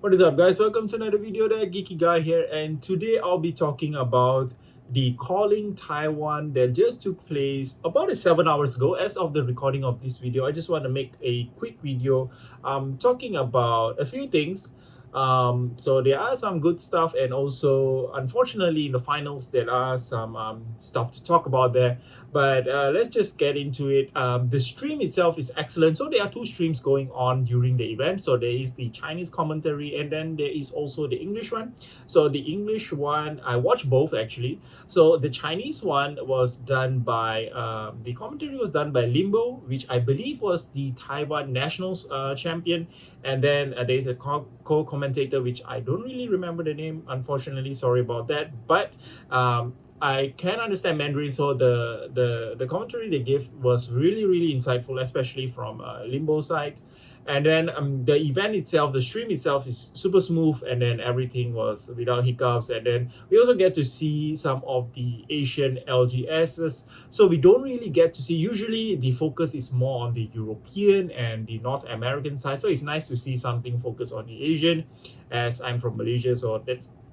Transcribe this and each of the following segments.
What is up, guys? Welcome to another video. The Geeky guy here, and today I'll be talking about the calling Taiwan that just took place about 7 hours ago. As of the recording of this video, I just want to make a quick video talking about a few things. So there are some good stuff, and also unfortunately in the finals there are some stuff to talk about there. But let's just get into it. The stream itself is excellent. So there are two streams going on during the event. So there is the Chinese commentary, and then there is also the English one. So the English one, I watched both actually. So the Chinese one was done by the commentary was done by Limbo, which I believe was the Taiwan Nationals champion. And then there's a co-commentator, which I don't really remember the name, unfortunately. Sorry about that. But I can understand Mandarin, so the commentary they gave was really insightful, especially from Limbo side. And then the event itself, the stream itself is super smooth, and then everything was without hiccups. And then we also get to see some of the Asian LGSs. So we don't really get to see, usually the focus is more on the European and the North American side. So it's nice to see something focused on the Asian, as I'm from Malaysia, so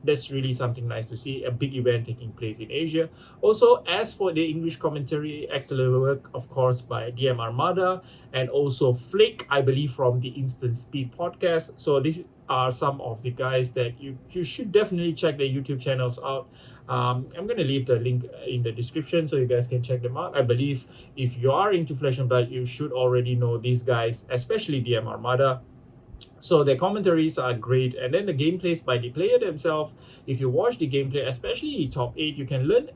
that's really something nice to see, a big event taking place in Asia. Also, as for the English commentary, excellent work, of course, by DM Armada and also Flake, I believe, from the Instant Speed podcast. So these are some of the guys that you should definitely check their YouTube channels out. I'm going to leave the link in the description so you guys can check them out. I believe if you are into Flesh and Blood, you should already know these guys, especially DM Armada. So their commentaries are great, and then the gameplays by the player themselves. If you watch the gameplay, especially the top 8, you can learn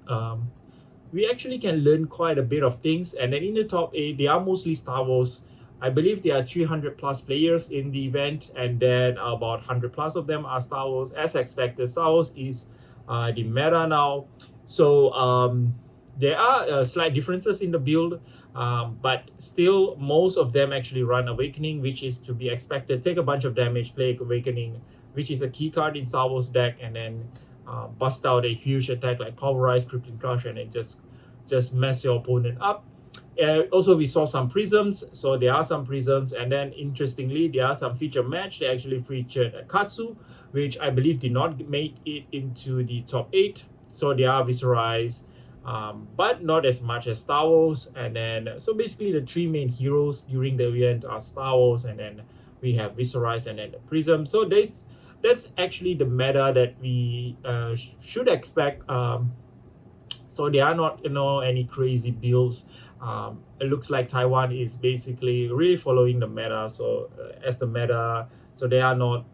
we actually can learn quite a bit of things. And then in the top 8, they are mostly Star Wars. I believe there are 300 plus players in the event, and then about 100 plus of them are Star Wars. As expected, Star Wars is the meta now. So there are slight differences in the build, but still most of them actually run Awakening, which is to be expected. Take a bunch of damage, play Awakening, which is a key card in Star Wars deck, and then bust out a huge attack like Pulverize, Crippling Crush, and then just mess your opponent up. Also, we saw some prisms, so there are some prisms, and then interestingly, there are some feature match. They actually featured a Katsu, which I believe did not make it into the top 8. So they are Viscerize, but not as much as Star Wars. And then so basically the three main heroes during the event are Star Wars, and then we have Viscerize, and then the Prism. So that's actually the meta that we should expect. So there are not any crazy builds. It looks like Taiwan is basically really following the meta. So as the meta, so they are not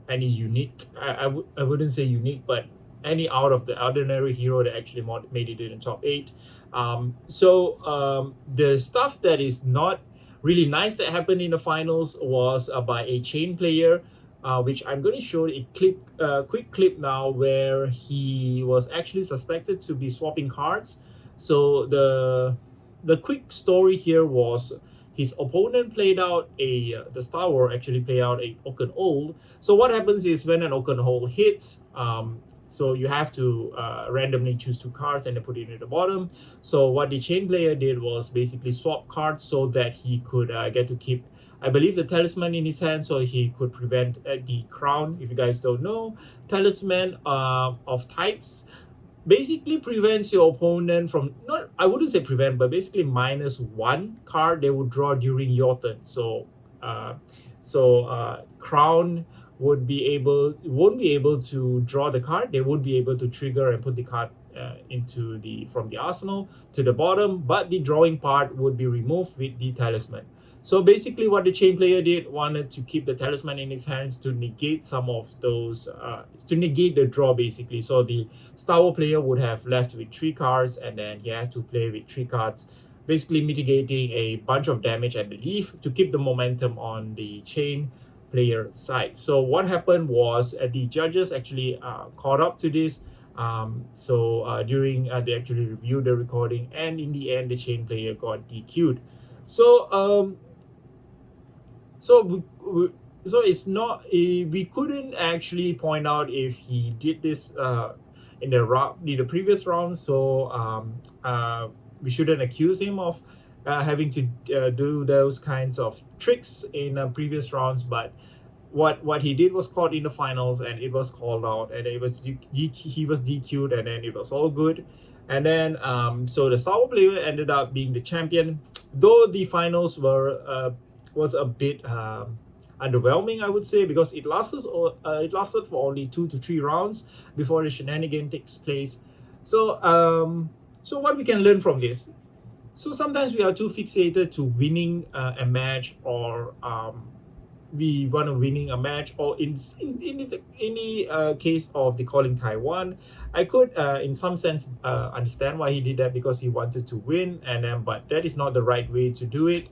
any unique. I wouldn't say unique, but any out of the ordinary hero that actually made it in the top 8. The stuff that is not really nice that happened in the finals was by a chain player, which I'm going to show a quick clip now, where he was actually suspected to be swapping cards. So the quick story here was his opponent played out the Star Wars actually played out a Oaken Old. So what happens is when an Oaken Old hits, so you have to randomly choose 2 cards and then put it at the bottom. So what the chain player did was basically swap cards so that he could get to keep, I believe, the talisman in his hand, so he could prevent the crown. If you guys don't know, talisman of Tides basically prevents your opponent from, not, I wouldn't say prevent, but basically -1 card they would draw during your turn. So crown won't be able to draw the card. They would be able to trigger and put the card from the arsenal to the bottom, but the drawing part would be removed with the talisman. So basically what the chain player did, wanted to keep the talisman in his hands to negate some of those, to negate the draw basically. So the Star Wars player would have left with 3 cards, and then he had to play with 3 cards, basically mitigating a bunch of damage, I believe, to keep the momentum on the chain player side. So what happened was the judges actually caught up to this. During they actually reviewed the recording, and in the end the chain player got DQ'd. So it's not, we couldn't actually point out if he did this in the previous round. So we shouldn't accuse him of having to do those kinds of tricks in previous rounds. But what he did was caught in the finals, and it was called out, and he was DQ'd, and then it was all good. And then so the Star Wars player ended up being the champion, though the finals was a bit underwhelming, I would say, because it lasted for only 2 to 3 rounds before the shenanigan takes place. So what we can learn from this? So sometimes we are too fixated to winning a match, or we want to winning a match, or in the case of the calling Taiwan, I could in some sense understand why he did that, because he wanted to win, and then but that is not the right way to do it.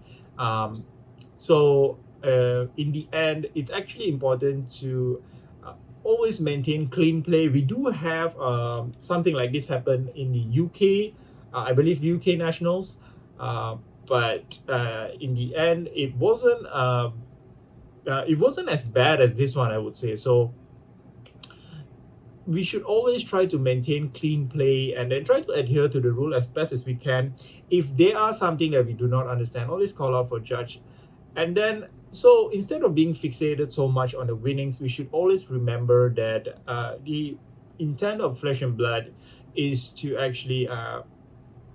So in the end, it's actually important to always maintain clean play. We do have something like this happen in the UK, I believe UK nationals, but in the end it wasn't as bad as this one, I would say. So we should always try to maintain clean play, and then try to adhere to the rule as best as we can. If there are something that we do not understand, always call out for judge. And then, so instead of being fixated so much on the winnings, we should always remember that the intent of Flesh and Blood is to actually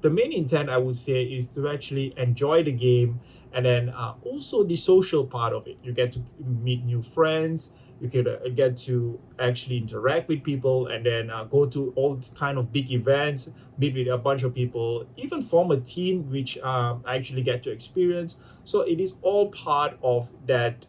the main intent, I would say, is to actually enjoy the game, and then also the social part of it. You get to meet new friends, you can get to actually interact with people, and then go to all kind of big events, meet with a bunch of people, even form a team, which I actually get to experience. So it is all part of that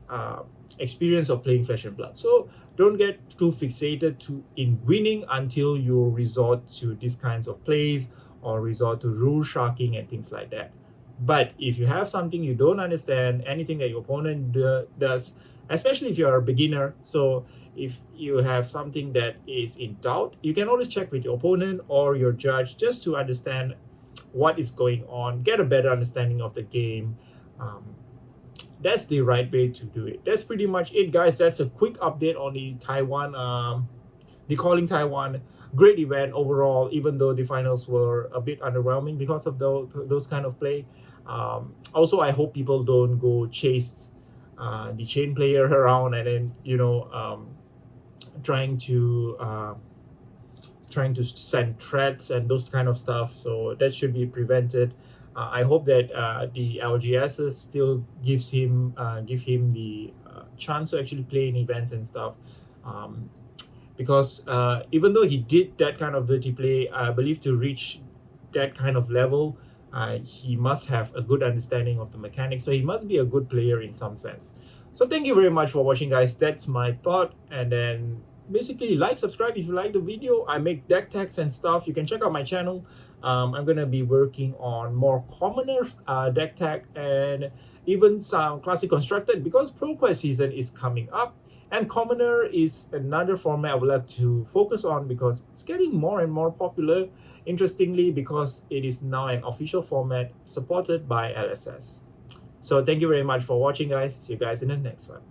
experience of playing Flesh and Blood. So don't get too fixated in winning until you resort to these kinds of plays, or resort to rule sharking and things like that. But if you have something you don't understand, anything that your opponent does, especially if you're a beginner, so if you have something that is in doubt, you can always check with your opponent or your judge, just to understand what is going on, get a better understanding of the game. That's the right way to do it. That's pretty much it, guys. That's a quick update on the Taiwan, the calling Taiwan. Great event overall, even though the finals were a bit underwhelming because of those kind of play. Also, I hope people don't go chase the chain player around, and then trying to send threats and those kind of stuff. So that should be prevented. I hope that the LGSs still give him the chance to actually play in events and stuff. Because even though he did that kind of dirty play, I believe to reach that kind of level, he must have a good understanding of the mechanics. So he must be a good player in some sense. So thank you very much for watching, guys. That's my thought. And then basically like, subscribe if you like the video. I make deck tags and stuff. You can check out my channel. I'm gonna be working on more commoner deck tag, and even some classic constructed, because ProQuest season is coming up. And Commoner is another format I would like to focus on, because it's getting more and more popular, interestingly, because it is now an official format supported by LSS. So thank you very much for watching, guys. See you guys in the next one.